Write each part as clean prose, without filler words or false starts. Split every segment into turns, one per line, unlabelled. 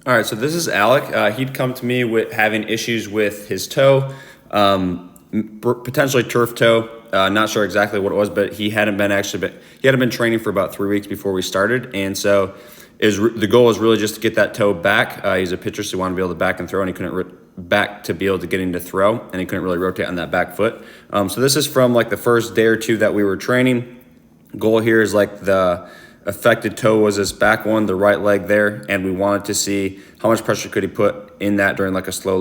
All right, so this is Alec. He'd come to me with having issues with his toe, potentially turf toe. Not sure exactly what it was, but he hadn't been training for about 3 weeks before we started, and so the goal was really just to get that toe back. He's a pitcher, so he wanted to be able to back and throw, and he couldn't back to be able to get him to throw, and he couldn't really rotate on that back foot. So this is from like the first day or two that we were training. Goal here is like the affected toe was his back one, the right leg there, and we wanted to see how much pressure could he put in that during like a slow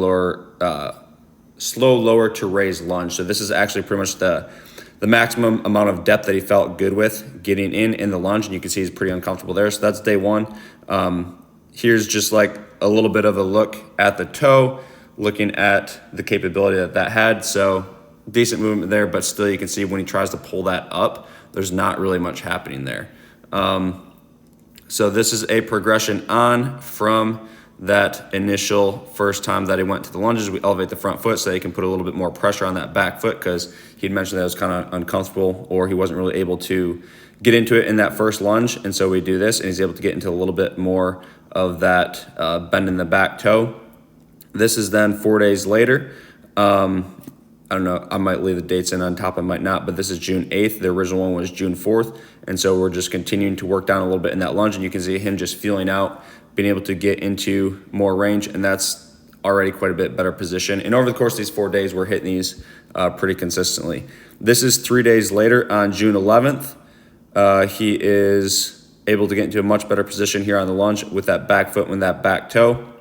lower to raise lunge. So this is actually pretty much the maximum amount of depth that he felt good with getting in the lunge, and you can see he's pretty uncomfortable there. So that's day one. Here's just like a little bit of a look at the toe, looking at the capability that had. So decent movement there, but still you can see when he tries to pull that up, there's not really much happening there. So this is a progression on from that initial first time that he went to the lunges. We elevate the front foot so he can put a little bit more pressure on that back foot, because he'd mentioned that it was kind of uncomfortable, or he wasn't really able to get into it in that first lunge. And so we do this, and he's able to get into a little bit more of that bend in the back toe. This is then 4 days later. I don't know, I might leave the dates in on top, I might not, but this is June 8th. The original one was June 4th. And so we're just continuing to work down a little bit in that lunge, and you can see him just feeling out, being able to get into more range, and that's already quite a bit better position. And over the course of these 4 days, we're hitting these pretty consistently. This is 3 days later on June 11th. He is able to get into a much better position here on the lunge with that back foot and that back toe.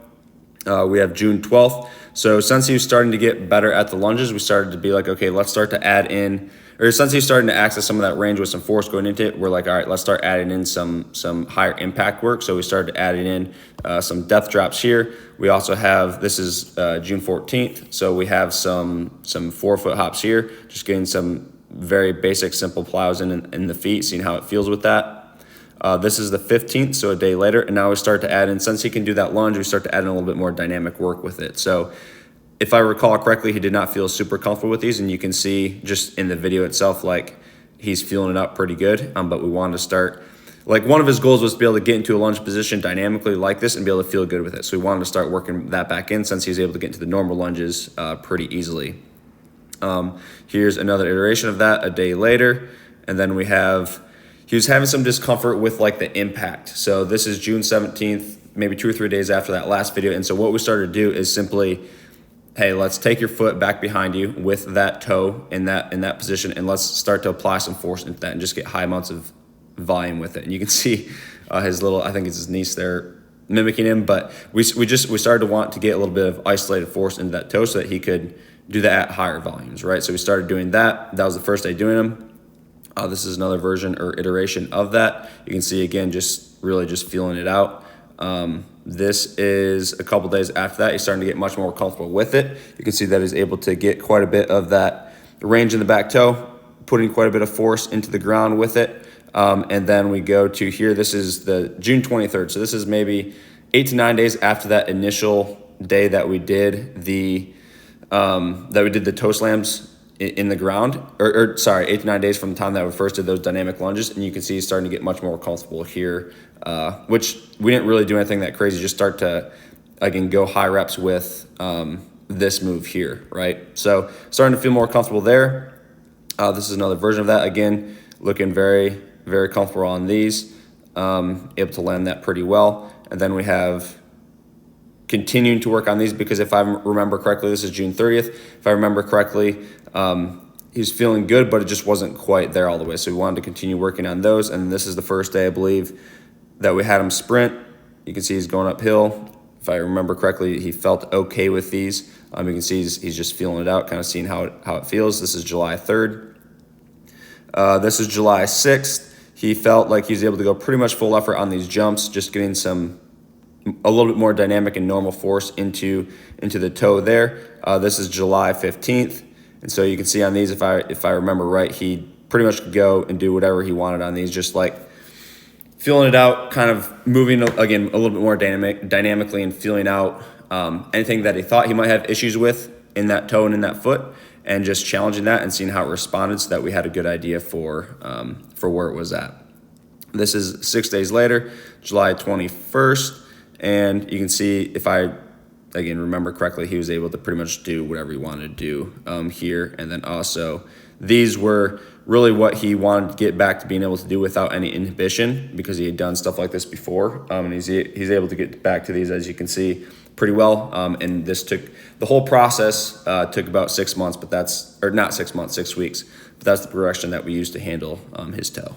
We have June 12th. So since he was starting to get better at the lunges, we started to be like, okay, let's start to add in, or since he's starting to access some of that range with some force going into it, we're like, all right, let's start adding in some higher impact work. So we started adding in some depth drops here. We also have, this is June 14th. So we have some 4-foot hops here, just getting some very basic, simple plows in the feet, seeing how it feels with that. This is the 15th, so a day later, and now we start to add in, since he can do that lunge, we start to add in a little bit more dynamic work with it. So if I recall correctly, he did not feel super comfortable with these, and you can see just in the video itself, like he's feeling it up pretty good, but we wanted to start, like one of his goals was to be able to get into a lunge position dynamically like this and be able to feel good with it. So we wanted to start working that back in, since he's able to get into the normal lunges pretty easily. Here's another iteration of that a day later, and then he was having some discomfort with like the impact. So this is June 17th, maybe 2 or 3 days after that last video. And so what we started to do is simply, hey, let's take your foot back behind you with that toe in that position, and let's start to apply some force into that and just get high amounts of volume with it. And you can see his little, I think it's his niece there mimicking him, but we started to want to get a little bit of isolated force into that toe so that he could do that at higher volumes, right? So we started doing that. That was the first day doing them. This is another version or iteration of that. You can see again, just really just feeling it out. This is a couple days after that. He's starting to get much more comfortable with it. You can see that he's able to get quite a bit of that range in the back toe, putting quite a bit of force into the ground with it. And then we go to here. This is the June 23rd. So this is maybe 8 to 9 days after that initial day that we did the toe slams in the ground, or sorry, 8 to 9 days from the time that we first did those dynamic lunges. And you can see he's starting to get much more comfortable here, which we didn't really do anything that crazy, just start to, again, go high reps with this move here, right? So starting to feel more comfortable there. This is another version of that. Again, looking very, very comfortable on these, able to land that pretty well. And then we have continuing to work on these, because if I remember correctly, this is June 30th. If I remember correctly, he was feeling good, but it just wasn't quite there all the way. So we wanted to continue working on those. And this is the first day, I believe, that we had him sprint. You can see he's going uphill. If I remember correctly, he felt okay with these. You can see he's just feeling it out, kind of seeing how it feels. This is July 3rd. This is July 6th. He felt like he was able to go pretty much full effort on these jumps, just getting a little bit more dynamic and normal force into the toe there. This is July 15th. And so you can see on these, if I remember right, he pretty much could go and do whatever he wanted on these, just like feeling it out, kind of moving, again, a little bit more dynamically and feeling out anything that he thought he might have issues with in that toe and in that foot, and just challenging that and seeing how it responded so that we had a good idea for where it was at. This is 6 days later, July 21st. And you can see if I, again, remember correctly, he was able to pretty much do whatever he wanted to do here. And then also these were really what he wanted to get back to being able to do without any inhibition, because he had done stuff like this before. And he's able to get back to these, as you can see, pretty well. And this took, the whole process took about 6 months, but that's, or not 6 months, 6 weeks. But that's the progression that we used to handle his toe.